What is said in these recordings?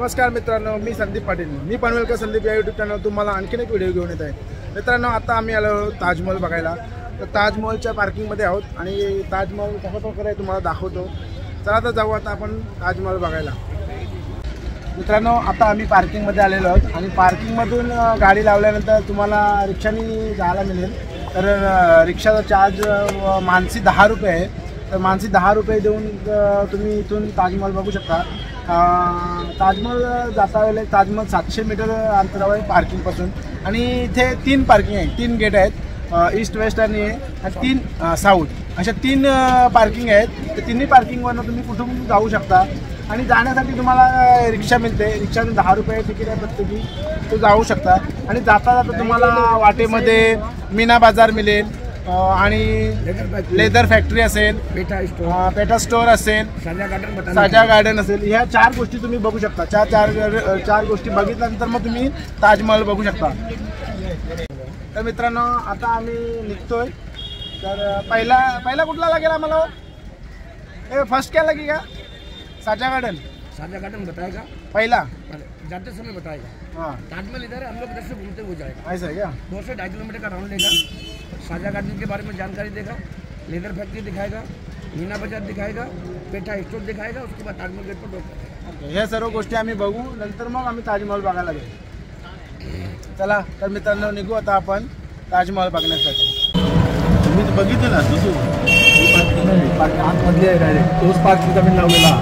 नमस्कार मित्रांनो, मी संदीप पाटील. मी पनवेलकर संदीप या यूट्यूब चॅनल तुम्हाला आणखीन एक व्हिडिओ घेऊन येत आहे. मित्रांनो, आता आम्ही आलो ताजमहल बघायला. तर ताजमहलच्या पार्किंगमध्ये आहोत आणि ताजमहल कसा प्रकारे आहे तुम्हाला दाखवतो. चला तर जाऊ आता आपण ताजमहल बघायला. मित्रांनो, आता आम्ही पार्किंगमध्ये आलेलो आहोत आणि पार्किंगमधून गाडी लावल्यानंतर तुम्हाला रिक्षाने जायला मिळेल. तर रिक्षाचा चार्ज मानसी 10 रुपये आहे. तर मानसी 10 रुपये देऊन तुम्ही इथून ताजमहल बघू शकता. ताजमहल जाता वेळेला ताजमहल 700 मीटर अंतरावर आहे पार्किंगपासून. आणि इथे 3 पार्किंग आहे, 3 गेट आहेत. ईस्ट वेस्ट आणि 3 साऊथ अशा 3 पार्किंग आहेत. तर तिन्ही पार्किंगवरनं तुम्ही कुठून जाऊ शकता. आणि जाण्यासाठी तुम्हाला रिक्षा मिळते. रिक्षाने 10 रुपये तिकीट आहे प्रत्येकी, तो जाऊ शकता. आणि जाता जाता तुम्हाला वाटेमध्ये मीना बाजार मिळेल आणि लेदर फॅक्टरी असेल, पेटा स्टोअर असेल, साजा गार्डन असेल. ह्या 4 गोष्टी तुम्ही बघू शकता. चार गोष्टी बघितल्यानंतर मग तुम्ही ताजमहल बघू शकता. तर मित्रांनो, आता आम्ही निघतोय. तर पहिला कुठला लागेल आम्हाला? फर्स्ट क्या लगेगा? साजा गार्डन बताएगा पहला, जाते समय बताएगा. हाँ, ताजमहल इधर है, हम लोग इधर से घूमते हुए जाएगा. ऐसा है क्या? 2 से 2.5 किलोमीटर का राउंड लेगा. साजा गार्डन के बारे में जानकारी देगा, लेदर फैक्ट्री दिखाएगा, मीना बाजार दिखाएगा, पेठा स्टोर दिखाएगा. उसके बाद ताजमहल गेट पर रोक. ह्या सर्व गोष्टी आम्ही बघू. नंतर मग आम्ही ताजमहल बघायला गेलो. चला तर मित्रांनो, निघू आता आपण ताजमहल बघण्यासाठी. तुम्ही बघितलं ना तुझं आतमधली आहे डायरेक्ट तोच पार्किंग कमी लावलेला.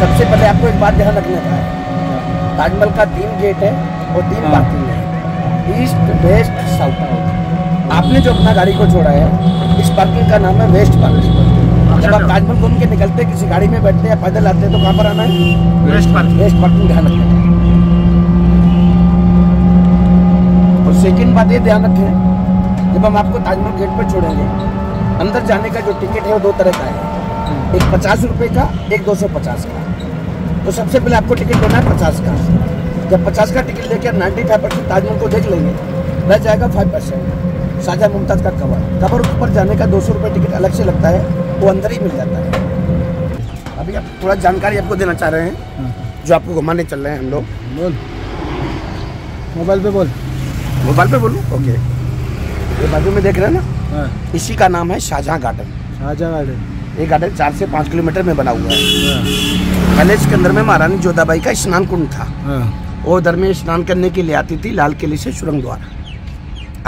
सबसे पहले आपको एक बात ध्यान रखने का है, ताजमहल का 3 गेट है और 3 पार्किंग है, ईस्ट वेस्ट साउथ. आपने जो अपना गाड़ी को छोड़ा है, इस पार्किंग का नाम है वेस्ट पार्किंग. जब आप ताजमहल घूम के निकलते किसी गाड़ी में बैठते या पैदल आते हैं तो कहाँ पर आना है? वेस्ट पार्किंग ध्यान रखना है. और सेकंड बात ये ध्यान रखें, जब हम आपको ताजमहल गेट पर छोड़ेंगे, अंदर जाने का जो टिकट है वो 2 तरह का है. एक 50 रुपये का, एक 250 का. तो सबसे पहले आपको टिकट लेना है 50 का. जब 50 का टिकट लेकर 95% ताजमहल को देख लेंगे, रह जाएगा 5% साजा मुमताज़ का कवर ऊपर जाने का 200 रुपये टिकट अलग से लगता है, वो अंदर ही मिल जाता है. अभी आप थोड़ा जानकारी आपको देना चाह रहे हैं, जो आपको घुमाने चल रहे हैं हम लोग. बोल, मोबाइल पे बोलूँ? ओके. ये बाजू में देख रहे हैं ना, इसी का नाम है शाहजहाँ गार्डन. ये गार्डन 4 से 5 किलोमीटर में बना हुआ है. पहले इसके अंदर में महारानी जोधाबाई का स्नान कुंड था. वो उधर में स्नान करने के लिए आती थी लाल किले से सुरंग द्वारा.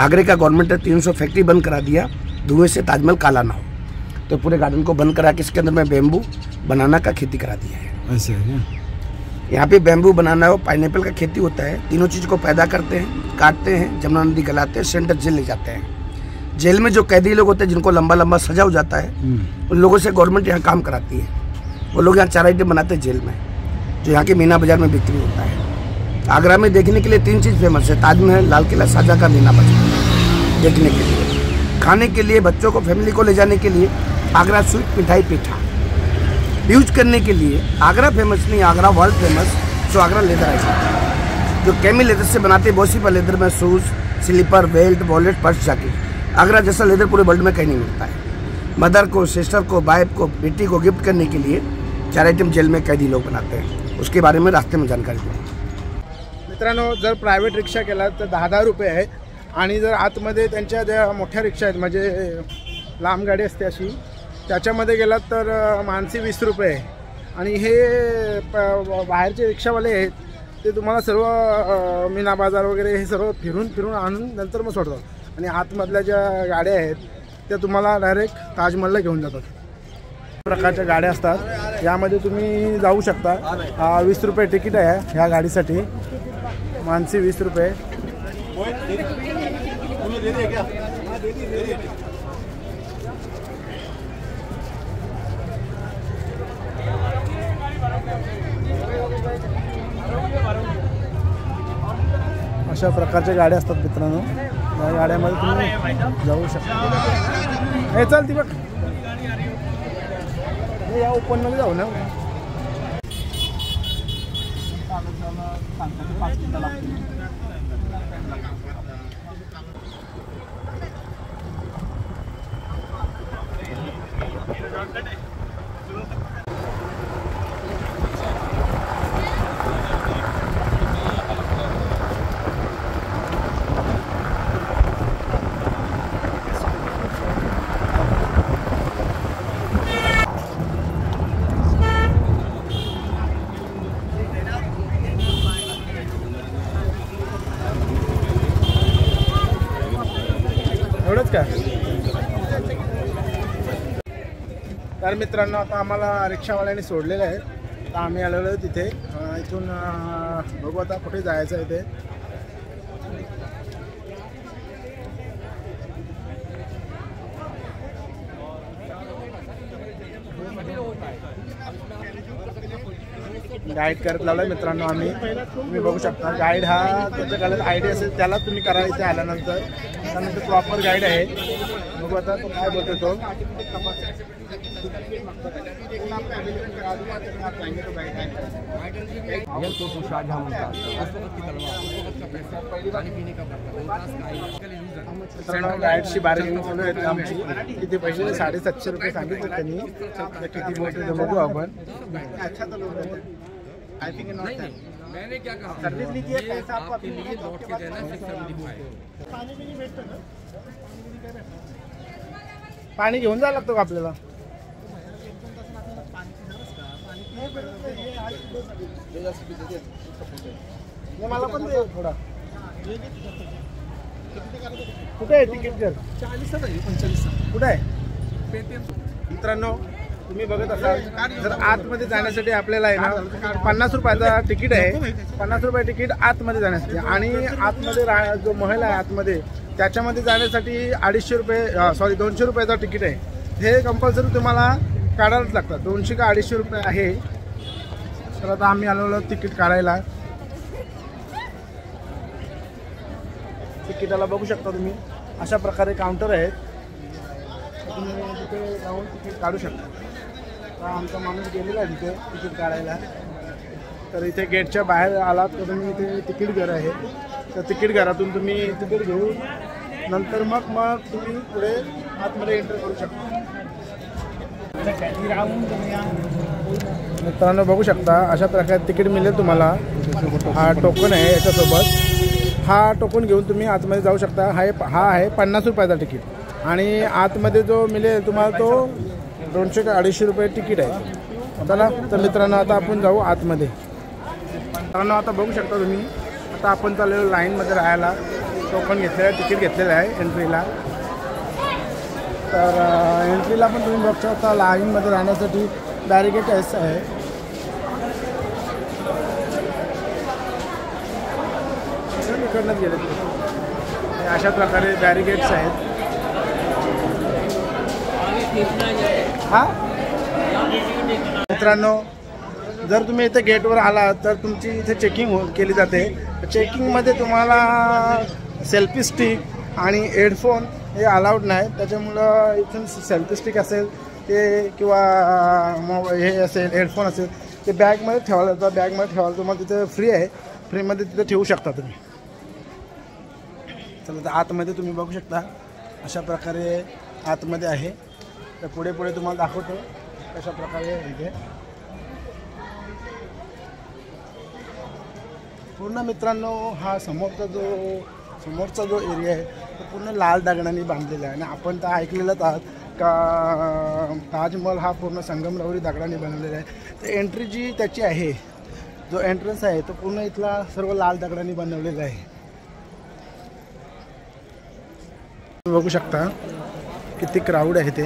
आगरे का गवर्नमेंट ने 300 फैक्ट्री बंद करा दिया, धुएं से ताजमहल काला ना हो, तो पूरे गार्डन को बंद करा के इसके अंदर में बेम्बू बनाना का खेती करा दिया है. ऐसे है. यहाँ पे बेम्बू बनाना और पाइनएप्पल का खेती होता है. तीनों चीज़ को पैदा करते हैं, काटते हैं, जमुना नदी गलाते हैं, सेंट्रल जेल ले जाते हैं. जेल में जो कैदी लोग होते हैं जिनको लंबा लंबा सजा हो जाता है, उन लोगों से गवर्नमेंट यहाँ काम कराती है. वो लोग यहाँ 4 आइटम बनाते हैं जेल में, जो यहाँ के मीना बाजार में बिक्री होता है. आगरा में देखने के लिए 3 चीज़ फेमस है, ताजमहल, लाल किला, साजा का मीना बाजार. देखने के लिए, खाने के लिए, बच्चों को फैमिली को ले जाने के लिए आगरा स्वीट मिठाई पेठा. यूज करने के लिए आगरा फेमस नहीं, Agra world famous. So Agra leather item जो कैमिल लेदर से बनाते हैं, बोसीपा लेदर में shoes, slipper, belt, wallet, purse, jacket. Agra जैसा लेदर पूरे वर्ल्ड में कहीं नहीं मिलता है. मदर को, सिस्टर को, वाइफ को, बेटी को गिफ्ट करने के लिए 4 आइटम जेल में कैदी लोग बनाते हैं. उसके बारे में रास्ते में जानकारी दें. मित्रांनो, जर प्रायव्हेट रिक्षा केला तर 10 रुपये आहे. आणि जर आतमध्ये त्यांच्या ज्या मोठ्या रिक्षा आहेत, म्हणजे लांब गाडी असते अशी, त्याच्यामध्ये गेलात तर मानसी 20 रुपये आहे. आणि हे बाहेरचे रिक्षावाले आहेत, ते तुम्हाला सर्व मीना बाजार वगैरे हे सर्व फिरून आणून नंतर मग सोडतात. आणि आतमधल्या ज्या गाड्या आहेत त्या तुम्हाला डायरेक्ट ताजमहलला घेऊन जातात. प्रकारच्या गाड्या असतात, यामध्ये तुम्ही जाऊ शकता. 20 रुपये तिकीट आहे ह्या गाडीसाठी. मानसी 20 रुपये. अशा प्रकारच्या गाड्या असतात मित्रांनो. या गाड्यामध्ये तुम्ही जाऊ शकता. हे चल ती बघ, या ओपनमध्ये जाऊ ना. एवढंच का? तर मित्रांनो आता आम्हाला रिक्षावाल्याने सोडलेलं आहे, तर आम्ही आलेलो आहे तिथे. इथून बघू आता कुठे जायचं आहे ते. गाईड करत लावलाय मित्रांनो आम्ही. तुम्ही बघू शकता गाईड हा त्याच्याकडे आयडी असेल त्याला तुम्ही करा इथे आल्यानंतर, त्यानंतर प्रॉपर गाईड आहे. बघू आता तो काय बोलतो तो. गाईडची बार्गेनिंग चालू आहे आमची. किती पैसे? 750 रुपये सांगितले त्यांनी. किती बोलतो बघू आपण. अच्छा तो आई थिंक मैंने क्या कहा सर्विस लीजिए, पैसा आपको अपने लिए लौट के देना है. पाणी भी नहीं भेटतं ना? पाणी घेऊन जावं लागतं का आपल्याला? मला पण दे थोडा. कुठे आहे तिकीट? घर 40 कुठे आहे? मित्रांनो तुम्ही बघत असाल जर आतमध्ये जाण्यासाठी आपल्याला आहे ना 50 रुपयाचा तिकीट आहे. 50 रुपये तिकीट आतमध्ये जाण्यासाठी. आणि आतमध्ये जो महल आहे आतमध्ये त्याच्यामध्ये जाण्यासाठी 250 रुपये 200 रुपयाचा तिकीट आहे. हे कंपल्सरी तुम्हाला काढायलाच लागतात. 200 का 250 रुपये आहे. तर आता आम्ही आलेलो तिकीट काढायला. तिकिटाला बघू शकता तुम्ही अशा प्रकारे काउंटर आहेत, तुम्ही तिथे जाऊन तिकीट काढू शकता. तर आमचा माणूस गेलेला आहे तिथे तिकीट काढायला. तर इथे गेटच्या बाहेर आलात तर तुम्ही इथे तिकीट घर आहे. तर तिकीट घरातून तुम्ही तिकीट घेऊन नंतर मग तुम्ही पुढे आतमध्ये एंटर करू शकता. मित्रांनो बघू शकता अशा प्रकारे तिकीट मिळेल तुम्हाला. हा टोकन आहे याच्यासोबत. हा टोकन घेऊन तुम्ही आतमध्ये जाऊ शकता. हा आहे 50 रुपयाचा तिकीट. आणि आतमध्ये जो मिळेल तुम्हाला तो 200 का 250 रुपये तिकीट आहे. चला तर मित्रांनो आता आपण जाऊ आतमध्ये. मित्रांनो आता बघू शकता तुम्ही आता आपण चाललेलो लाईनमध्ये राहायला. टोकन घेतलेलं आहे, तिकीट घेतलेलं आहे एंट्रीला. तर एंट्रीला पण तुम्ही बघू शकता लाईनमध्ये राहण्यासाठी बॅरिकेड आहे. इकडनंच गेले अशा प्रकारे बॅरिकेड्स आहेत. हा मित्रांनो जर तुम्ही इथे गेटवर आलात तर तुमची इथे चेकिंग केली जाते. चेकिंगमध्ये तुम्हाला सेल्फी स्टिक आणि हेडफोन हे अलाउड नाही. त्याच्यामुळं इथून सेल्फी स्टिक असेल ते किंवा हे असेल हेडफोन असेल ते बॅगमध्ये ठेवायला जातं. बॅगमध्ये ठेवायला तुम्हाला तिथे फ्री आहे. फ्रीमध्ये तिथे ठेवू शकता तुम्ही. चला तर आतमध्ये तुम्ही बघू शकता अशा प्रकारे आतमध्ये आहे. तर पुढे तुम्हाला दाखवतो कशा प्रकारे इथे पूर्ण. मित्रांनो हा समोरचा जो एरिया आहे तो पूर्ण लाल दगडांनी बांधलेला आहे. आणि आपण तर ऐकलेलंच आहात का ताजमहल हा पूर्ण संगमरवरी दगडांनी बनवलेला आहे. तर एंट्री जी त्याची आहे जो एंट्रन्स आहे तो पूर्ण इथला सर्व लाल दगडांनी बनवलेला आहे. बघू शकता किती क्राऊड आहे ते.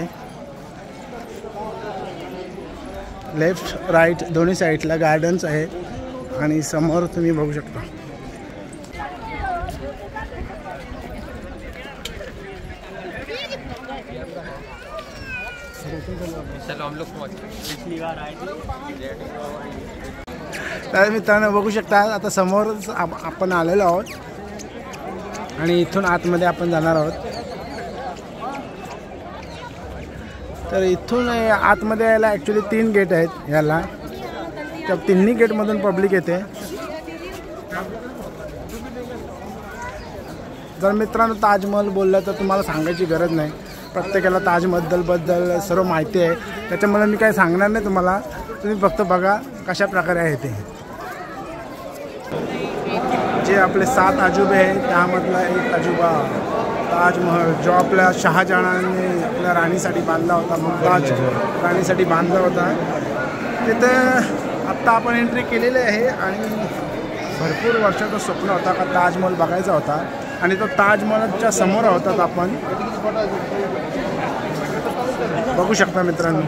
लेफ्ट राईट दोन्ही साईडला गार्डन्स आहे. आणि समोर तुम्ही बघू शकता तर मित्रांनो बघू शकता आता समोरच आपण आलेलो आहोत आणि इथून आतमध्ये आपण जाणार आहोत. तर इथून आतमध्ये यायला ॲक्च्युली 3 गेट आहेत याला. त्या तिन्ही गेटमधून पब्लिक येते. जर मित्रांनो ताजमहल बोललं तर तुम्हाला सांगायची गरज नाही. प्रत्येकाला ताजमहलबद्दल सर्व माहिती आहे, त्याच्यामुळे मी काही सांगणार नाही तुम्हाला, तुम्ही फक्त बघा कशा प्रकारे आहे ते. जे आपले 7 अजूबे आहेत त्यामधला एक अजूबा ताजमहल, जो आपल्या शहाजहानाने आपल्या राणीसाठी बांधला होता, मुमताज राणीसाठी बांधला होता. तिथं आत्ता आपण एंट्री केलेली आहे आणि भरपूर वर्षाचं स्वप्न होता का ताजमहल बघायचा होता आणि तो ताजमहलच्या समोर होता. आपण बघू शकता मित्रांनो.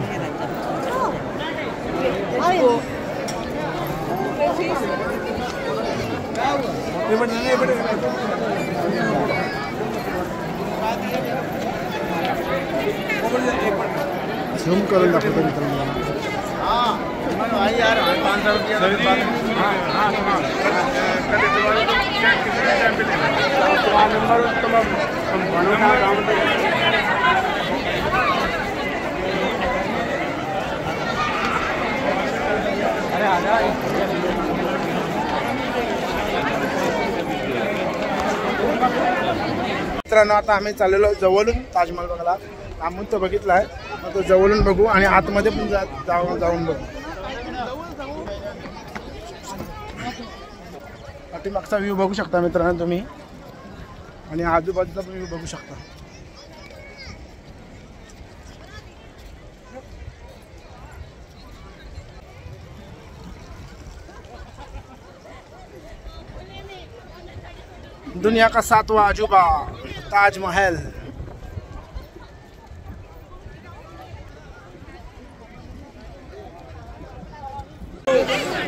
झूम करून दाखवतो मित्रांनो. मित्रांनो आता आम्ही चाललेलो जवळून ताजमहल बघायला. लांबून तो बघितला आहे, मग तो जवळून बघू आणि आतमध्ये पण जाऊन बघू. पाठीमागचा व्ह्यू बघू शकता मित्रांनो तुम्ही आणि आजूबाजूचा पण व्ह्यू बघू शकता. दुनिया का 7वां अजूबा ताजमहल.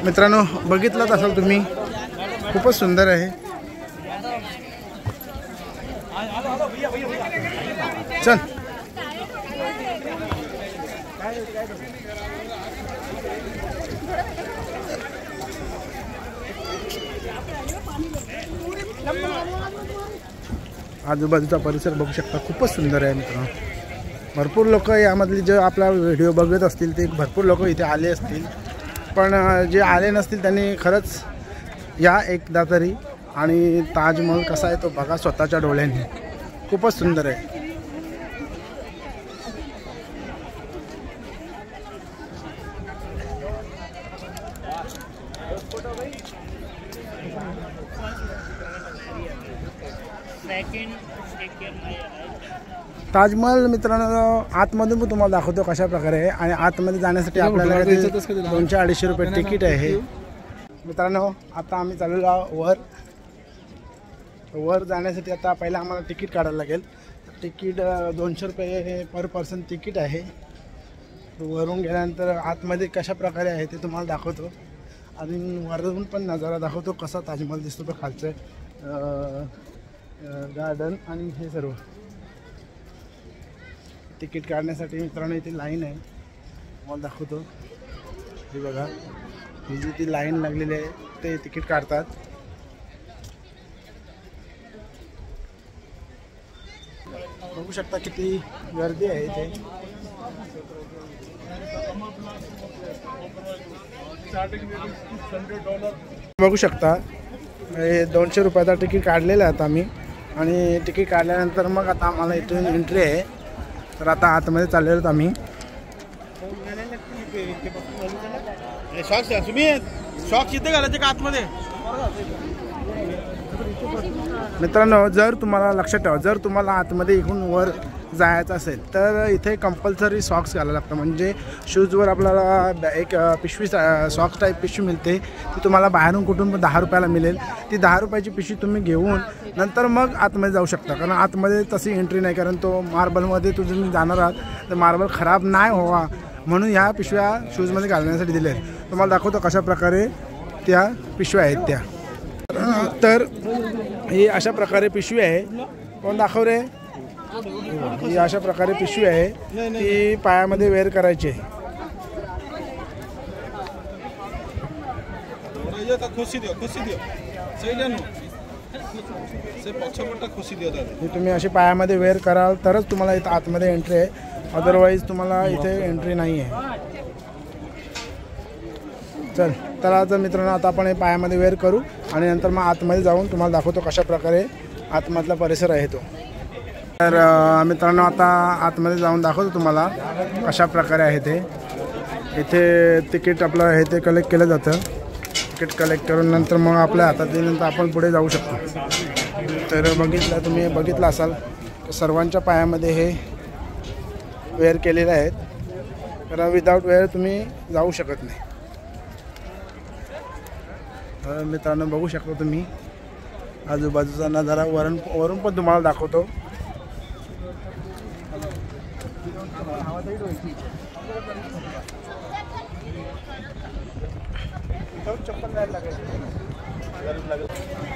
मित्रांनो बघितलंच असाल तुम्ही, खूपच सुंदर आहे. चल आजूबाजूचा परिसर बघू शकता, खूपच सुंदर आहे मित्रांनो. भरपूर लोक यामधली जे आपला व्हिडिओ बघत असतील ते भरपूर लोक इथे आले असतील, पण जे आले नसतील त्यांनी खरंच या एकदा तरी आणि ताजमहल कसा आहे तो बघा स्वतःच्या डोळ्यांनी. खूपच सुंदर आहे. ताजमहल मित्रांनो आतमधून पण तुम्हाला दाखवतो कशा प्रकारे आहे आणि आतमध्ये जाण्यासाठी आपल्याला 200-250 रुपये तिकीट आहे. मित्रांनो आता आम्ही चाललेलो वर जाण्यासाठी. आता पहिला आम्हाला तिकीट काढायला लागेल. तिकीट 200 रुपये पर पर्सन तिकीट आहे. वरून गेल्यानंतर आतमध्ये कशा प्रकारे आहे ते तुम्हाला दाखवतो आणि वरून पण नजारा दाखवतो कसा ताजमहल दिसतो तो खालचं गार्डन आणि हे सर्व. तिकीट काढण्यासाठी मित्रांनो इथे लाईन आहे, तुम्हाला दाखवतो. हे बघा ही जी ती लाईन लागलेली आहे ते तिकीट काढतात. बघू शकता किती गर्दी आहे इथे. बघू शकता 200 रुपयाचा तिकीट काढलेला आहे आता आम्ही आणि तिकीट काढल्यानंतर मग आता आम्हाला इथून एंट्री आहे. तर आता आतमध्ये चाललेलो आहोत आम्ही. मित्रांनो जर तुम्हाला लक्षात ठेवा, जर तुम्हाला आतमध्ये इकडून वर जायचं असेल तर इथे कंपल्सरी सॉक्स घालायला लागतं. म्हणजे शूजवर आपल्याला एक पिशवी सॉक्स टाईप पिशवी मिळते, ती तुम्हाला बाहेरून कुठून 10 रुपयाला मिळेल. ती 10 रुपयाची पिशवी तुम्ही घेऊन नंतर मग आतमध्ये जाऊ शकता, कारण आतमध्ये तशी एंट्री नाही, कारण तो मार्बलमध्ये तुम्ही जाणार आहात तर मार्बल खराब नाही व्हावा म्हणून ह्या पिशव्या शूजमध्ये घालण्यासाठी दिल्या आहेत. तुम्हाला दाखवतो कशा प्रकारे त्या पिशव्या आहेत त्या. तर ही अशा प्रकारे पिशवी आहे. कोण दाखव रे. ही अशा प्रकारे पिशवी आहे, ती पायामध्ये वेअर करायची आहे. तुम्ही अशी पायामध्ये वेअर कराल तरच तुम्हाला इथं आतमध्ये एंट्री आहे, अदरवाईज तुम्हाला इथे एंट्री नाही आहे. चल तर मित्रांनो आता आपण हे पायामध्ये वेअर करू आणि नंतर मग आतमध्ये जाऊन तुम्हाला दाखवतो कशा प्रकारे आतमधला परिसर आहे तो. तर मित्रांनो आता आतमध्ये जाऊन दाखवतो तुम्हाला कशा प्रकारे आहे ते. इथे तिकीट आपलं हे ते कलेक्ट केलं जातं. तिकीट कलेक्ट करून नंतर मग आपल्या हातात दिल्यानंतर आपण पुढे जाऊ शकतो. तर तुम्ही बघितलं असाल सर्वांच्या पायामध्ये हे वेअर केलेले आहेत. तर विदाऊट वेअर तुम्ही जाऊ शकत नाही. तर मित्रांनो बघू शकता तुम्ही आजूबाजूचा नजारा वरून पण तुम्हाला दाखवतो.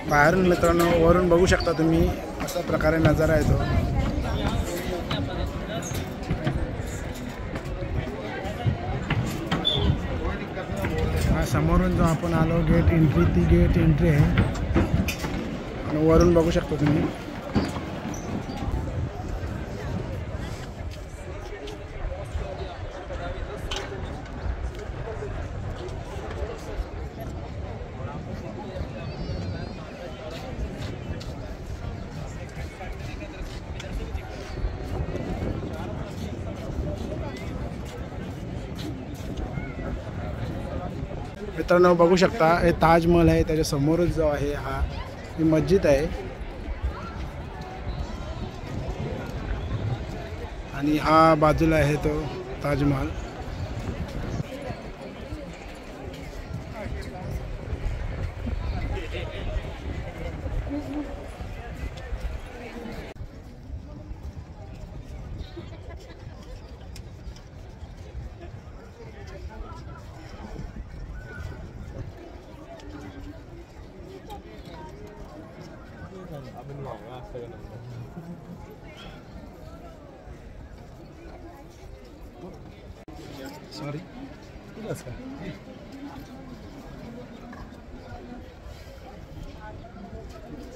बाहेरून मित्रांनो वरून बघू शकता तुम्ही अशा प्रकारे नजारा येतो. हा समोरून जो आपण आलो गेट एंट्री, ती गेट एंट्री आहे. आणि वरून बघू शकता तुम्ही. मित्रांनो बघू शकता हे ताजमहल आहे. त्याच्या समोरच जो आहे ही मस्जिद आहे. आणि हा बाजूला आहे तो ताजमहल. सॉरी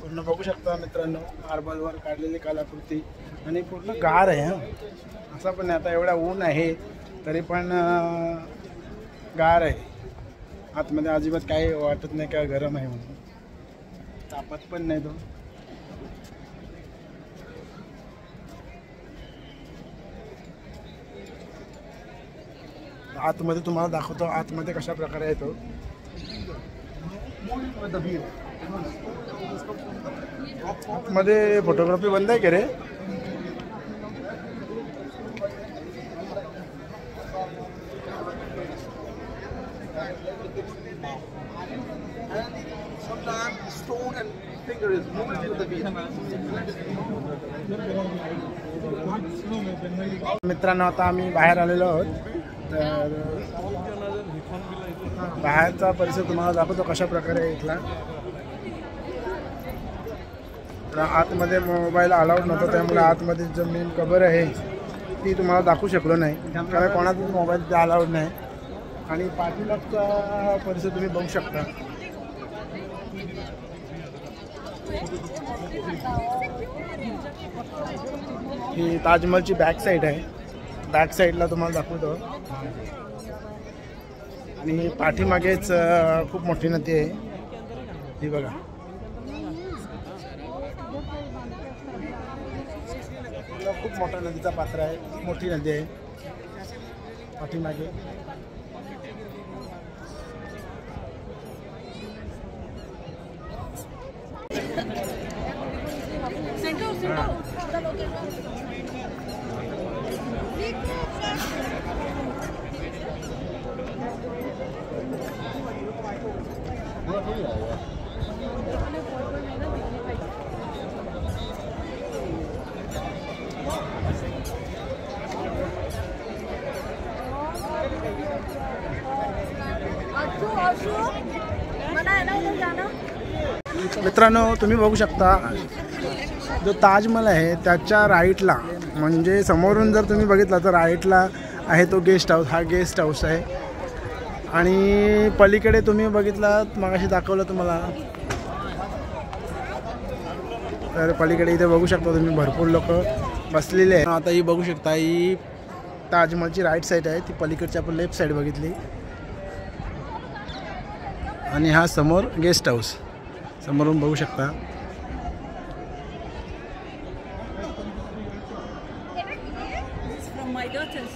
पूर्ण बघू शकता मित्रांनो मार्बलवर काढलेली कलाकृती. आणि पूर्ण गार आहे. असं पण नाही आता एवढा ऊन आहे तरी पण गार आहे. आतमध्ये अजिबात काही वाटत नाही का गरम आहे म्हणून. तापत पण नाही तो. आतमध्ये तुम्हाला दाखवतो आतमध्ये कशा प्रकारे येतो. आतमध्ये फोटोग्राफी बंद आहे की रे. मित्रांनो आता आम्ही बाहेर आलेलो आहोत. तर बाहेरचा परिसर तुम्हाला दाखवतो कशा प्रकारे इथला. आतमध्ये मोबाईल अलाउड नव्हता त्यामुळे आतमध्ये जो मेन कबर आहे ती तुम्हाला दाखवू शकलो नाही कारण कोणाचाच मोबाईल ते अलाउड नाही. आणि पाठीमागचा परिसर तुम्ही बघू शकता. ही ताजमहलची बॅक साईड आहे. बॅक साईडला तुम्हाला दाखवतो. आणि पाठीमागेच खूप मोठी नदी आहे ही बघा. खूप मोठा नदीचा पात्र आहे. खूप मोठी नदी आहे पाठीमागे. मित्रांनो तुम्ही बघू शकता जो ताजमहल आहे त्याच्या राईटला म्हणजे समोरून जर तुम्ही बघितला तर राईटला आहे तो गेस्ट हाऊस. हा गेस्ट हाऊस आहे. आणि पलीकडे तुम्ही बघितला मगाशी दाखवलं तुम्हाला तर पलीकडे इथे बघू शकता तुम्ही भरपूर लोक बसलेले आहेत. आता ही बघू शकता ही ताजमहलची राईट साईड आहे. ती पलीकडची आपण लेफ्ट साईड बघितली. आणि हा समोर गेस्ट हाऊस समोरून बघू शकता. from my daughters.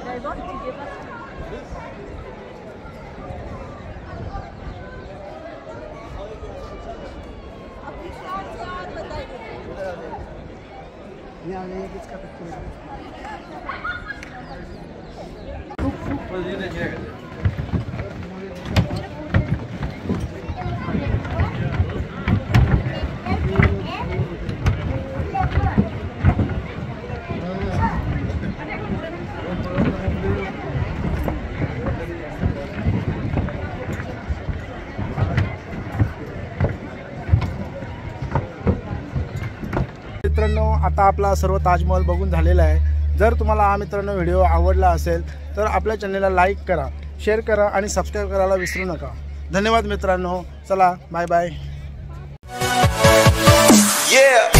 I want to give us. मित्रांनो, आता आपला सर्व ताजमहल बघून झालेला आहे. जर तुम्हाला हा मित्रांनो व्हिडिओ आवडला असेल तर आपल्या चॅनलला लाईक करा, शेअर करा आणि सबस्क्राईब करायला विसरू नका. धन्यवाद मित्रांनो. चला, बाय बाय. Yeah.